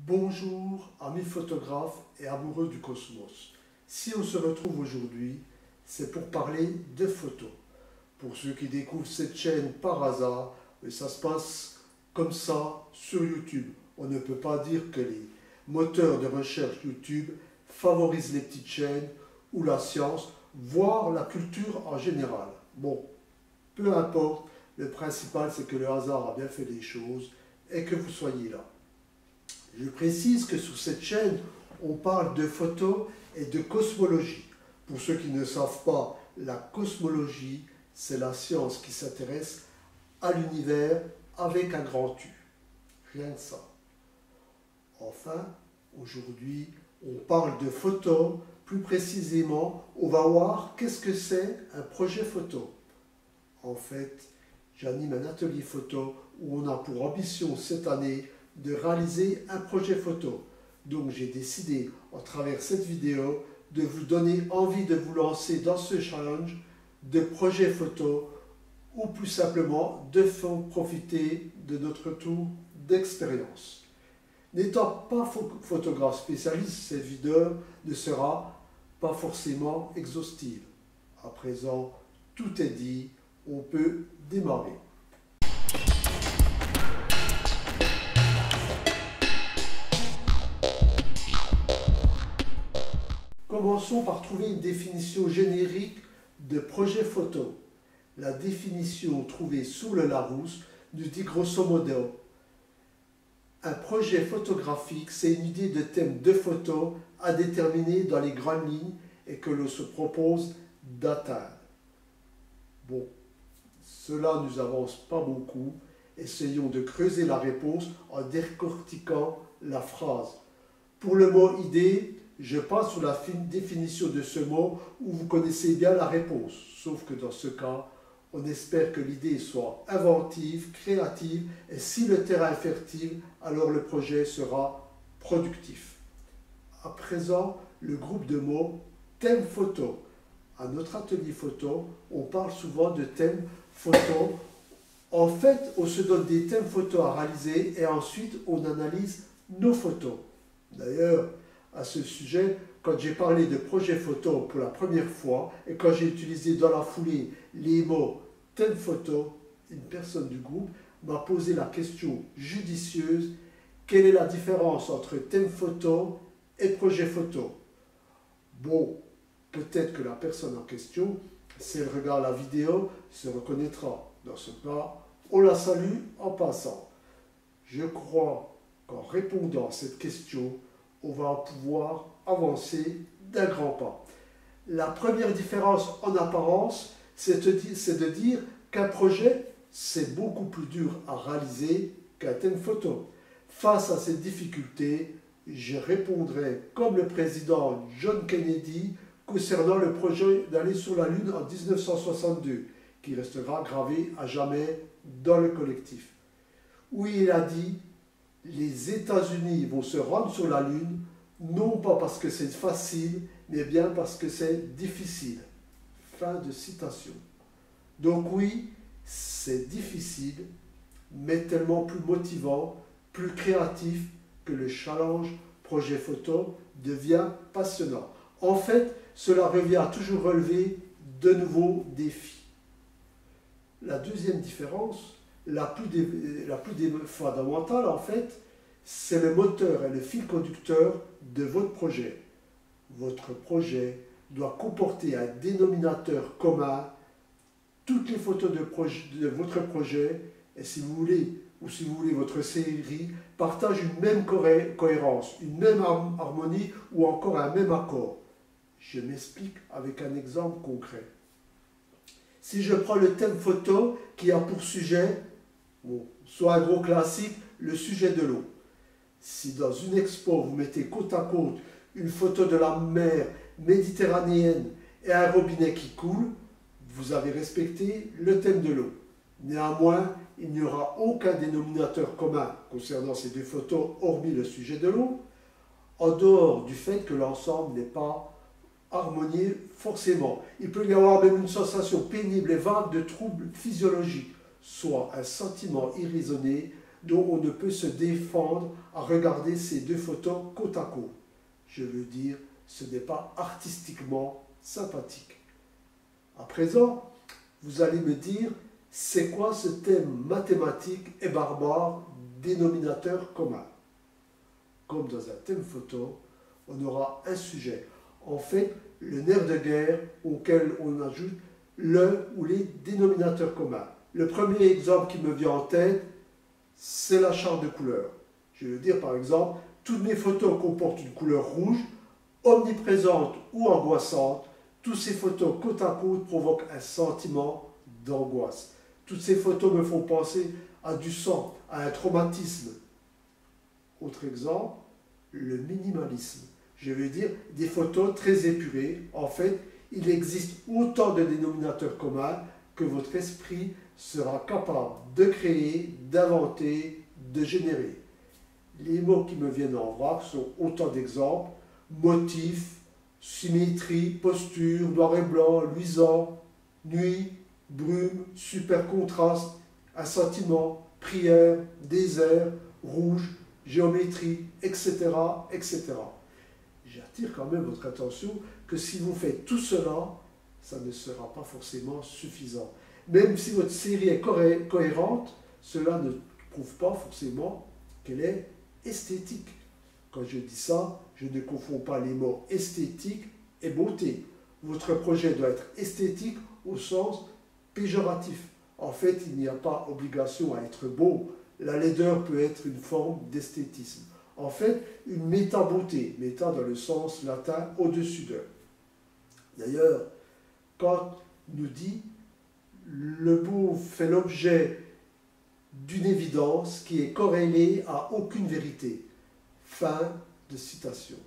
Bonjour amis photographes et amoureux du cosmos. Si on se retrouve aujourd'hui, c'est pour parler de photos. Pour ceux qui découvrent cette chaîne par hasard, ça se passe comme ça sur YouTube. On ne peut pas dire que les moteurs de recherche YouTube favorisent les petites chaînes ou la science, voire la culture en général. Bon, peu importe, le principal c'est que le hasard a bien fait les choses et que vous soyez là. Je précise que sur cette chaîne, on parle de photos et de cosmologie. Pour ceux qui ne savent pas, la cosmologie, c'est la science qui s'intéresse à l'univers avec un grand U. Rien que ça. Enfin, aujourd'hui, on parle de photos. Plus précisément, on va voir qu'est-ce que c'est un projet photo. En fait, j'anime un atelier photo où on a pour ambition cette année de réaliser un projet photo. Donc j'ai décidé, à travers cette vidéo, de vous donner envie de vous lancer dans ce challenge de projet photo ou plus simplement de profiter de notre tour d'expérience. N'étant pas photographe spécialiste, cette vidéo ne sera pas forcément exhaustive. À présent, tout est dit, on peut démarrer. Commençons par trouver une définition générique de projet photo. La définition trouvée sous le Larousse nous dit grosso modo: un projet photographique, c'est une idée de thème de photo à déterminer dans les grandes lignes et que l'on se propose d'atteindre. Bon, cela ne nous avance pas beaucoup. Essayons de creuser la réponse en décortiquant la phrase. Pour le mot idée, je passe sur la définition de ce mot où vous connaissez bien la réponse. Sauf que dans ce cas, on espère que l'idée soit inventive, créative, et si le terrain est fertile, alors le projet sera productif. À présent, le groupe de mots thème photo. À notre atelier photo, on parle souvent de thème photo. En fait, on se donne des thèmes photos à réaliser et ensuite on analyse nos photos. D'ailleurs, à ce sujet, quand j'ai parlé de projet photo pour la première fois et quand j'ai utilisé dans la foulée les mots thème photo, une personne du groupe m'a posé la question judicieuse: quelle est la différence entre thème photo et projet photo? Bon, peut-être que la personne en question, si elle regarde la vidéo, se reconnaîtra. Dans ce cas, on la salue en passant. Je crois qu'en répondant à cette question, on va pouvoir avancer d'un grand pas. La première différence en apparence, c'est de dire qu'un projet, c'est beaucoup plus dur à réaliser qu'un thème photo. Face à cette difficulté, je répondrai comme le président John Kennedy concernant le projet d'aller sur la Lune en 1962, qui restera gravé à jamais dans le collectif. Où il a dit: les États-Unis vont se rendre sur la Lune, non pas parce que c'est facile, mais bien parce que c'est difficile. Fin de citation. Donc oui, c'est difficile, mais tellement plus motivant, plus créatif que le challenge projet photo devient passionnant. En fait, cela revient à toujours relever de nouveaux défis. La deuxième différence, la plus fondamentale en fait, c'est le moteur et le fil conducteur de votre projet. Votre projet doit comporter un dénominateur commun. Toutes les photos de votre projet, et si vous voulez votre série, partagent une même cohérence, une même harmonie ou encore un même accord. Je m'explique avec un exemple concret. Si je prends le thème photo qui a pour sujet, soit un gros classique, le sujet de l'eau. Si dans une expo, vous mettez côte à côte une photo de la mer méditerranéenne et un robinet qui coule, vous avez respecté le thème de l'eau. Néanmoins, il n'y aura aucun dénominateur commun concernant ces deux photos, hormis le sujet de l'eau, en dehors du fait que l'ensemble n'est pas harmonieux forcément. Il peut y avoir même une sensation pénible et vague de troubles physiologiques, soit un sentiment irraisonné dont on ne peut se défendre à regarder ces deux photos côte à côte. Je veux dire, ce n'est pas artistiquement sympathique. À présent, vous allez me dire, c'est quoi ce thème mathématique et barbare, dénominateur commun? Comme dans un thème photo, on aura un sujet. En fait, le nerf de guerre auquel on ajoute le ou les dénominateurs communs. Le premier exemple qui me vient en tête, c'est la charte de couleurs. Je veux dire par exemple, toutes mes photos comportent une couleur rouge, omniprésente ou angoissante. Toutes ces photos côte à côte provoquent un sentiment d'angoisse. Toutes ces photos me font penser à du sang, à un traumatisme. Autre exemple, le minimalisme. Je veux dire des photos très épurées. En fait, il existe autant de dénominateurs communs que votre esprit sera capable de créer, d'inventer, de générer. Les mots qui me viennent en vrac sont autant d'exemples: motif, symétrie, posture, noir et blanc, luisant, nuit, brume, super contraste, un sentiment, prière, désert, rouge, géométrie, etc., etc. J'attire quand même votre attention que si vous faites tout cela, ça ne sera pas forcément suffisant. Même si votre série est cohérente, cela ne prouve pas forcément qu'elle est esthétique. Quand je dis ça, je ne confonds pas les mots esthétique et beauté. Votre projet doit être esthétique au sens péjoratif. En fait, il n'y a pas obligation à être beau. La laideur peut être une forme d'esthétisme. En fait, une méta-beauté, méta dans le sens latin au-dessus d'eux. D'ailleurs, Kant nous dit le beau fait l'objet d'une évidence qui est corrélée à aucune vérité. Fin de citation.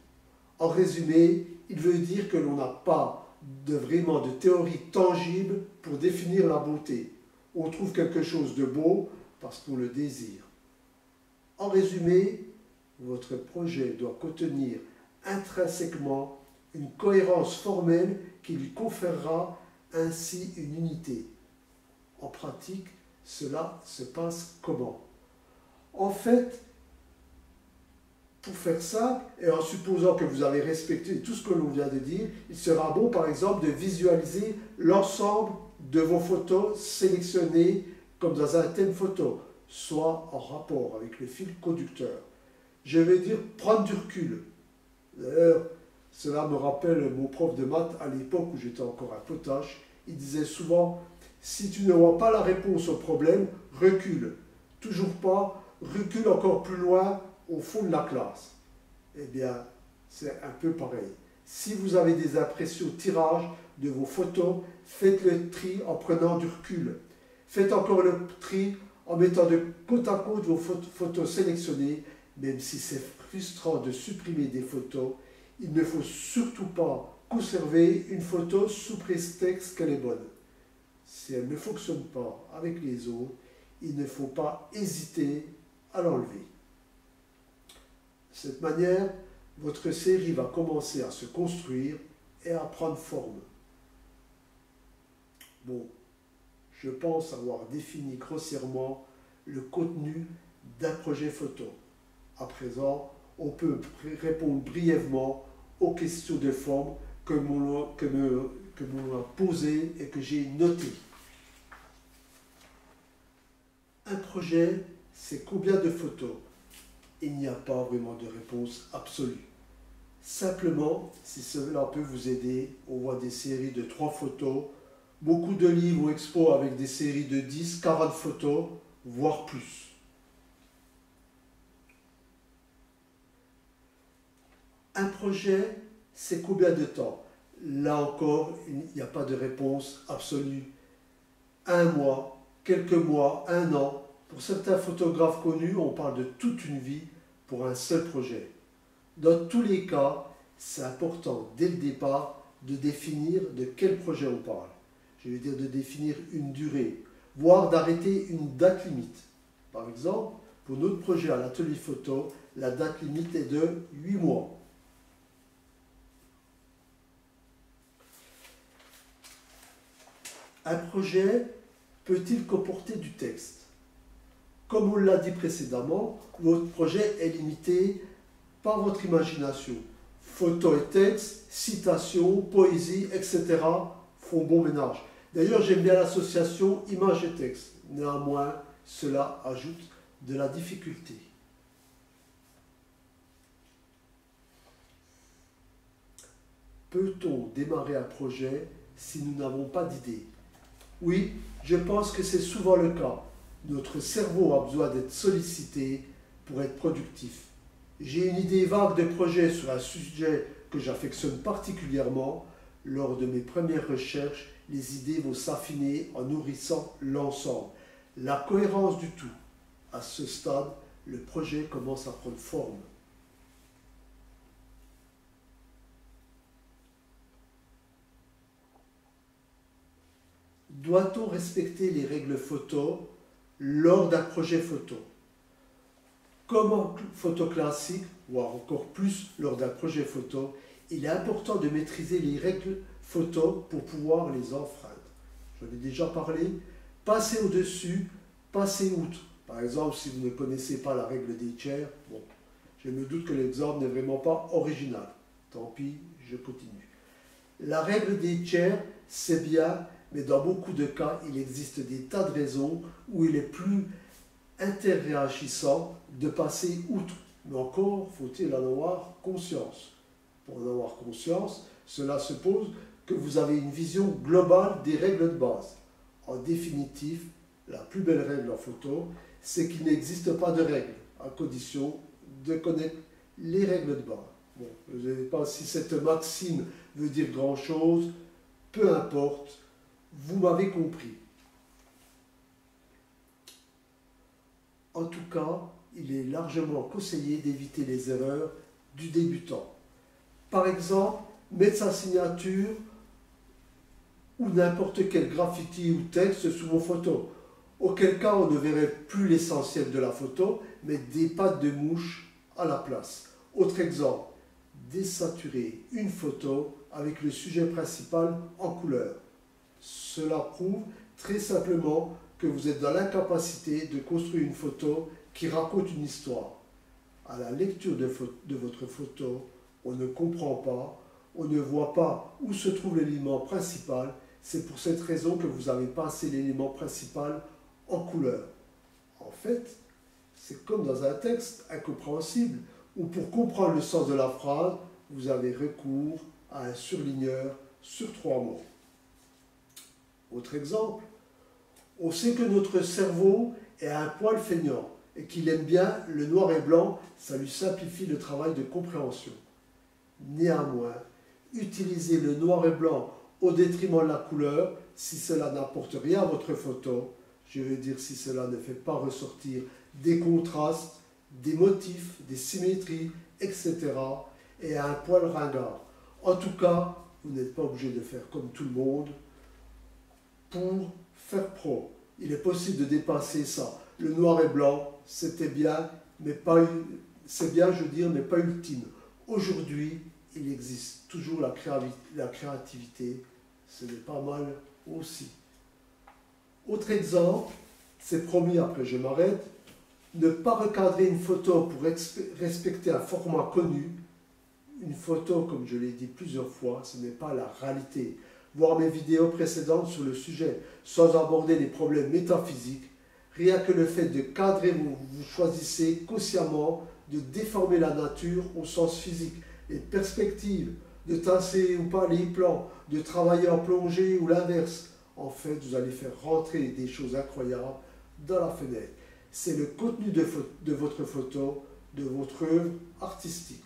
En résumé, il veut dire que l'on n'a pas vraiment de théorie tangible pour définir la beauté. On trouve quelque chose de beau parce qu'on le désire. En résumé, votre projet doit contenir intrinsèquement une cohérence formelle qui lui conférera ainsi une unité. En pratique, cela se passe comment? En fait, pour faire ça, et en supposant que vous avez respecté tout ce que l'on vient de dire, il sera bon par exemple de visualiser l'ensemble de vos photos sélectionnées comme dans un thème photo, soit en rapport avec le fil conducteur. Je vais dire prendre du recul. D'ailleurs, cela me rappelle mon prof de maths à l'époque où j'étais encore un potache. Il disait souvent, si tu ne vois pas la réponse au problème, recule. Toujours pas, recule encore plus loin au fond de la classe. Eh bien, c'est un peu pareil. Si vous avez des impressions tirage de vos photos, faites le tri en prenant du recul. Faites encore le tri en mettant de côte à côte vos photos sélectionnées, même si c'est frustrant de supprimer des photos. Il ne faut surtout pas conserver une photo sous prétexte qu'elle est bonne. Si elle ne fonctionne pas avec les autres, il ne faut pas hésiter à l'enlever. De cette manière, votre série va commencer à se construire et à prendre forme. Bon, je pense avoir défini grossièrement le contenu d'un projet photo. À présent, on peut répondre brièvement aux questions de forme que l'on a posées et que j'ai notées. Un projet, c'est combien de photos? Il n'y a pas vraiment de réponse absolue. Simplement, si cela peut vous aider, on voit des séries de 3 photos, beaucoup de livres ou expos avec des séries de 10, 40 photos, voire plus. Un projet, c'est combien de temps? Là encore, il n'y a pas de réponse absolue. 1 mois, quelques mois, 1 an. Pour certains photographes connus, on parle de toute une vie pour un seul projet. Dans tous les cas, c'est important dès le départ de définir de quel projet on parle. Je veux dire de définir une durée, voire d'arrêter une date limite. Par exemple, pour notre projet à l'atelier photo, la date limite est de 8 mois. Un projet peut-il comporter du texte? Comme on l'a dit précédemment, votre projet est limité par votre imagination. Photos et textes, citations, poésie, etc. font bon ménage. D'ailleurs, j'aime bien l'association images et textes. Néanmoins, cela ajoute de la difficulté. Peut-on démarrer un projet si nous n'avons pas d'idée? Oui, je pense que c'est souvent le cas. Notre cerveau a besoin d'être sollicité pour être productif. J'ai une idée vague de projet sur un sujet que j'affectionne particulièrement. Lors de mes premières recherches, les idées vont s'affiner en nourrissant l'ensemble. La cohérence du tout. À ce stade, le projet commence à prendre forme. Doit-on respecter les règles photo lors d'un projet photo? Comme en photo classique, voire encore plus lors d'un projet photo, il est important de maîtriser les règles photo pour pouvoir les enfreindre. J'en ai déjà parlé. Passez au-dessus, passez outre. Par exemple, si vous ne connaissez pas la règle des tiers, bon, je me doute que l'exemple n'est vraiment pas original. Tant pis, je continue. La règle des tiers, c'est bien, mais dans beaucoup de cas, il existe des tas de raisons où il est plus interréagissant de passer outre. Mais encore faut-il en avoir conscience. Pour en avoir conscience, cela suppose que vous avez une vision globale des règles de base. En définitive, la plus belle règle en photo, c'est qu'il n'existe pas de règles, à condition de connaître les règles de base. Bon, je ne sais pas si cette maxime veut dire grand-chose, peu importe, vous m'avez compris. En tout cas, il est largement conseillé d'éviter les erreurs du débutant. Par exemple, mettre sa signature ou n'importe quel graffiti ou texte sous vos photos. Auquel cas, on ne verrait plus l'essentiel de la photo, mais des pattes de mouche à la place. Autre exemple, désaturer une photo avec le sujet principal en couleur. Cela prouve très simplement que vous êtes dans l'incapacité de construire une photo qui raconte une histoire. À la lecture de votre photo, on ne comprend pas, on ne voit pas où se trouve l'élément principal. C'est pour cette raison que vous avez passé l'élément principal en couleur. En fait, c'est comme dans un texte incompréhensible où pour comprendre le sens de la phrase, vous avez recours à un surligneur sur 3 mots. Autre exemple, on sait que notre cerveau est un poil feignant et qu'il aime bien le noir et blanc, ça lui simplifie le travail de compréhension. Néanmoins, utiliser le noir et blanc au détriment de la couleur, si cela n'apporte rien à votre photo, je veux dire si cela ne fait pas ressortir des contrastes, des motifs, des symétries, etc. et un poil ringard. En tout cas, vous n'êtes pas obligé de faire comme tout le monde pour faire pro. Il est possible de dépasser ça. Le noir et blanc, c'était bien, mais pas, c'est bien, je veux dire, mais pas ultime. Aujourd'hui, il existe toujours la créativité. Ce n'est pas mal aussi. Autre exemple, c'est promis, après je m'arrête, ne pas recadrer une photo pour respecter un format connu. Une photo, comme je l'ai dit plusieurs fois, ce n'est pas la réalité. Voir mes vidéos précédentes sur le sujet, sans aborder les problèmes métaphysiques, rien que le fait de cadrer, vous choisissez consciemment de déformer la nature au sens physique, les perspectives, de tasser ou pas les plans, de travailler en plongée ou l'inverse. En fait, vous allez faire rentrer des choses incroyables dans la fenêtre. C'est le contenu de votre photo, de votre œuvre artistique.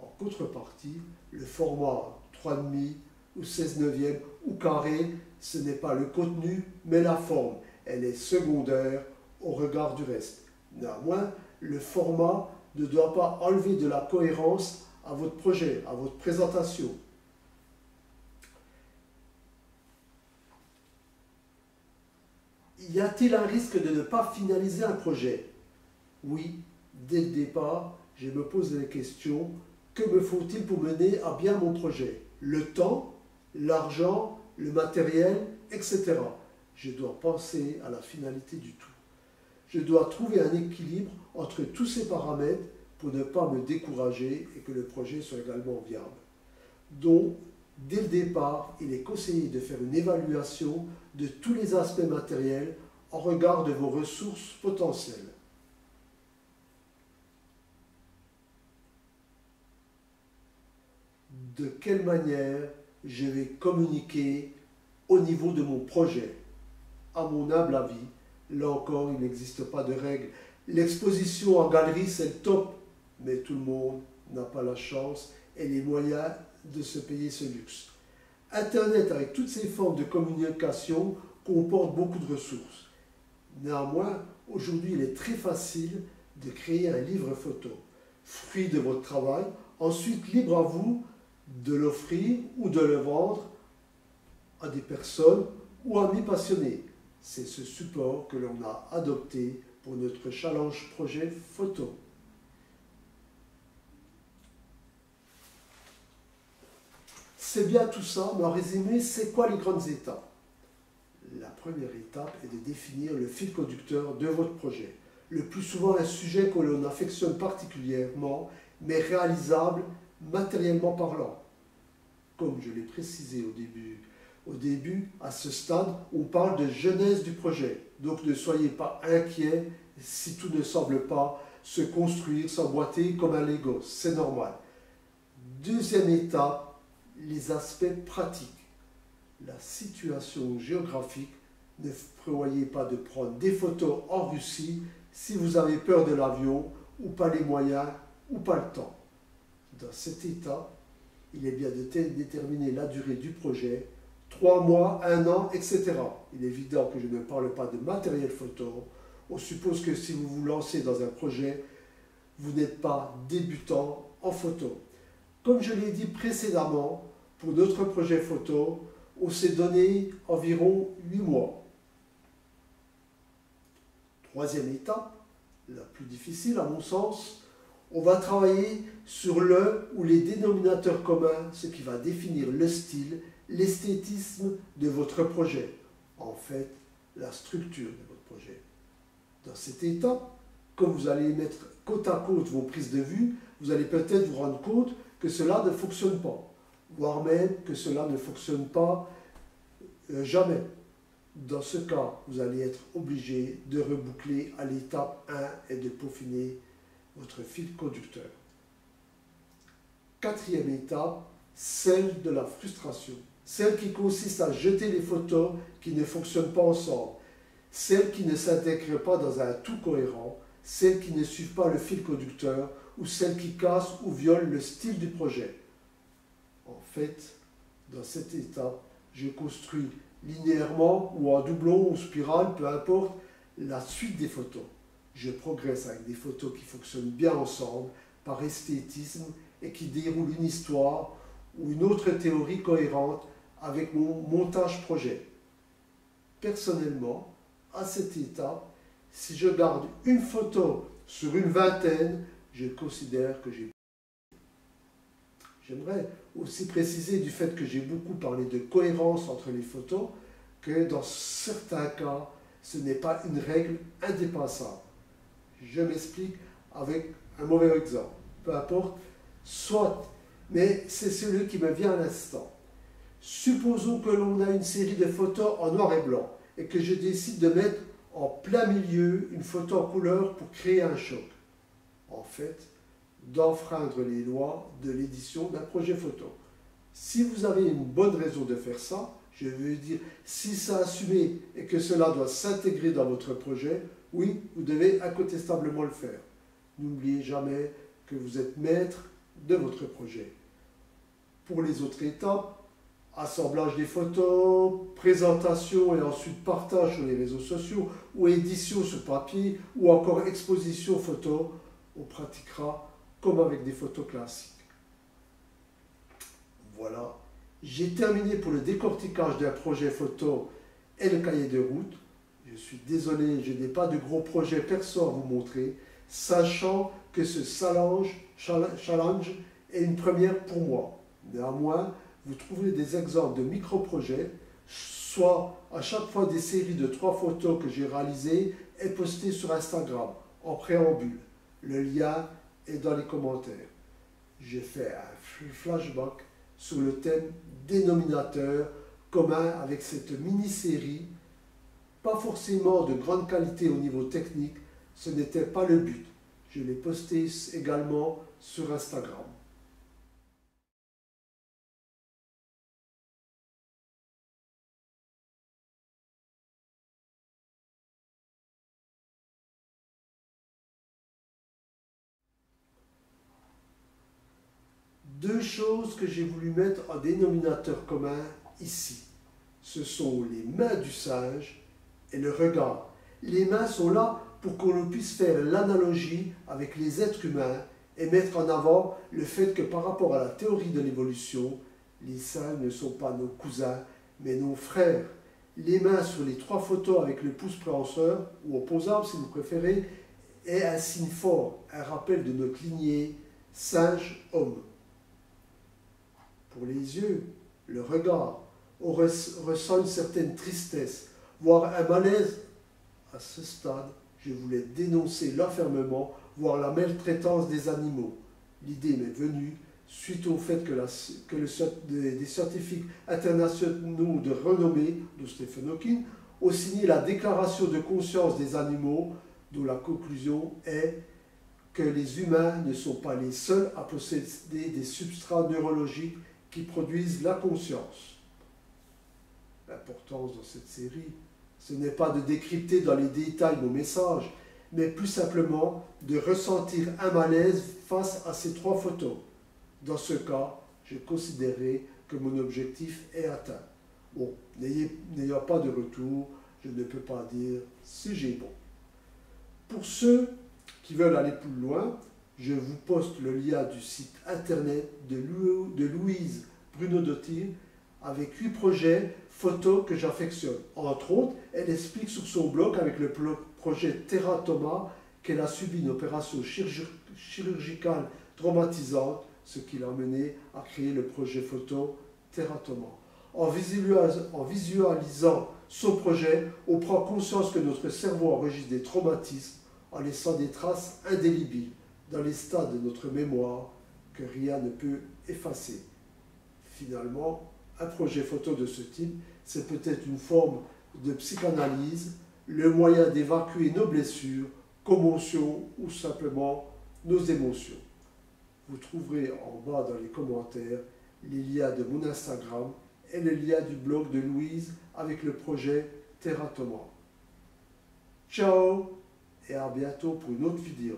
En contrepartie, le format 3,5 ou 16/9 ou carré, ce n'est pas le contenu, mais la forme. Elle est secondaire au regard du reste. Néanmoins, le format ne doit pas enlever de la cohérence à votre projet, à votre présentation. Y a-t-il un risque de ne pas finaliser un projet? Oui, dès le départ, je me pose la question, que me faut-il pour mener à bien mon projet? Le temps, l'argent, le matériel, etc. Je dois penser à la finalité du tout. je dois trouver un équilibre entre tous ces paramètres pour ne pas me décourager et que le projet soit également viable. Donc, dès le départ, il est conseillé de faire une évaluation de tous les aspects matériels en regard de vos ressources potentielles. De quelle manière je vais communiquer au niveau de mon projet? À mon humble avis, là encore, il n'existe pas de règle. L'exposition en galerie, c'est le top, mais tout le monde n'a pas la chance et les moyens de se payer ce luxe. Internet, avec toutes ses formes de communication, comporte beaucoup de ressources. Néanmoins, aujourd'hui, il est très facile de créer un livre photo, fruit de votre travail, ensuite libre à vous de l'offrir ou de le vendre à des personnes ou amis passionnés. C'est ce support que l'on a adopté pour notre challenge projet photo. C'est bien tout ça, mais en résumé, c'est quoi les grandes étapes? La première étape est de définir le fil conducteur de votre projet. Le plus souvent un sujet que l'on affectionne particulièrement, mais réalisable matériellement parlant. Comme je l'ai précisé au début, à ce stade, on parle de genèse du projet. Donc ne soyez pas inquiets si tout ne semble pas se construire, s'emboîter comme un Lego. C'est normal. Deuxième étape, les aspects pratiques. La situation géographique. Ne prévoyez pas de prendre des photos en Russie si vous avez peur de l'avion ou pas les moyens ou pas le temps. Dans cet état, il est bien de déterminer la durée du projet, 3 mois, 1 an, etc. Il est évident que je ne parle pas de matériel photo. On suppose que si vous vous lancez dans un projet, vous n'êtes pas débutant en photo. Comme je l'ai dit précédemment, pour notre projet photo, on s'est donné environ 8 mois. Troisième étape, la plus difficile à mon sens, on va travailler sur le ou les dénominateurs communs, ce qui va définir le style, l'esthétisme de votre projet. En fait, la structure de votre projet. Dans cette étape, comme vous allez mettre côte à côte vos prises de vue, vous allez peut-être vous rendre compte que cela ne fonctionne pas, voire même que cela ne fonctionne pas jamais. Dans ce cas, vous allez être obligé de reboucler à l'étape 1 et de peaufiner votre fil conducteur. Quatrième étape, celle de la frustration. Celle qui consiste à jeter les photos qui ne fonctionnent pas ensemble. Celles qui ne s'intègrent pas dans un tout cohérent. Celles qui ne suivent pas le fil conducteur ou celles qui cassent ou violent le style du projet. En fait, dans cette étape, je construis linéairement ou en doublon ou spirale, peu importe, la suite des photos. Je progresse avec des photos qui fonctionnent bien ensemble, par esthétisme, et qui déroulent une histoire ou une autre théorie cohérente avec mon montage projet. Personnellement, à cette étape, si je garde une photo sur une vingtaine, je considère que j'ai... J'aimerais aussi préciser du fait que j'ai beaucoup parlé de cohérence entre les photos, que dans certains cas, ce n'est pas une règle indépassable. Je m'explique avec un mauvais exemple. Peu importe, soit, mais c'est celui qui me vient à l'instant. Supposons que l'on a une série de photos en noir et blanc et que je décide de mettre en plein milieu une photo en couleur pour créer un choc. En fait, d'enfreindre les lois de l'édition d'un projet photo. Si vous avez une bonne raison de faire ça, je veux dire, si c'est assumé et que cela doit s'intégrer dans votre projet, oui, vous devez incontestablement le faire. N'oubliez jamais que vous êtes maître de votre projet. Pour les autres étapes, assemblage des photos, présentation et ensuite partage sur les réseaux sociaux ou édition sur papier ou encore exposition photo, on pratiquera comme avec des photos classiques. Voilà, j'ai terminé pour le décortiquage d'un projet photo et le cahier de route. Je suis désolé, je n'ai pas de gros projet perso à vous montrer, sachant que ce challenge est une première pour moi. Néanmoins, vous trouverez des exemples de micro-projets, soit à chaque fois des séries de 3 photos que j'ai réalisées est posté sur Instagram en préambule. Le lien est dans les commentaires. J'ai fait un flashback sur le thème dénominateur commun avec cette mini-série. Pas forcément de grande qualité au niveau technique, ce n'était pas le but. Je l'ai posté également sur Instagram. Deux choses que j'ai voulu mettre en dénominateur commun ici. Ce sont les mains du singe et le regard. Les mains sont là pour qu'on puisse faire l'analogie avec les êtres humains et mettre en avant le fait que par rapport à la théorie de l'évolution, les singes ne sont pas nos cousins, mais nos frères. Les mains sur les trois photos avec le pouce préhenseur, ou opposable si vous préférez, est un signe fort, un rappel de notre lignée singe-homme. Pour les yeux, le regard, on ressent une certaine tristesse, voire un malaise. À ce stade, je voulais dénoncer l'enfermement, voire la maltraitance des animaux. L'idée m'est venue suite au fait que des scientifiques internationaux de renommée, de Stephen Hawking, ont signé la déclaration de conscience des animaux, dont la conclusion est que les humains ne sont pas les seuls à posséder des substrats neurologiques qui produisent la conscience. L'importance dans cette série, ce n'est pas de décrypter dans les détails mon message, mais plus simplement de ressentir un malaise face à ces trois photos. Dans ce cas, je considérais que mon objectif est atteint. Bon, n'ayant pas de retour, je ne peux pas dire si j'ai bon. Pour ceux qui veulent aller plus loin, je vous poste le lien du site internet de Louise Bruno-Dottir avec 8 projets photos que j'affectionne. Entre autres, elle explique sur son blog avec le projet Teratoma qu'elle a subi une opération chirurgicale traumatisante, ce qui l'a mené à créer le projet photo Teratoma. En visualisant son projet, on prend conscience que notre cerveau enregistre des traumatismes en laissant des traces indélébiles dans les stades de notre mémoire que rien ne peut effacer. Finalement, un projet photo de ce type, c'est peut-être une forme de psychanalyse, le moyen d'évacuer nos blessures, commotions ou simplement nos émotions. Vous trouverez en bas dans les commentaires les liens de mon Instagram et le lien du blog de Louise avec le projet Teratoma. Ciao et à bientôt pour une autre vidéo.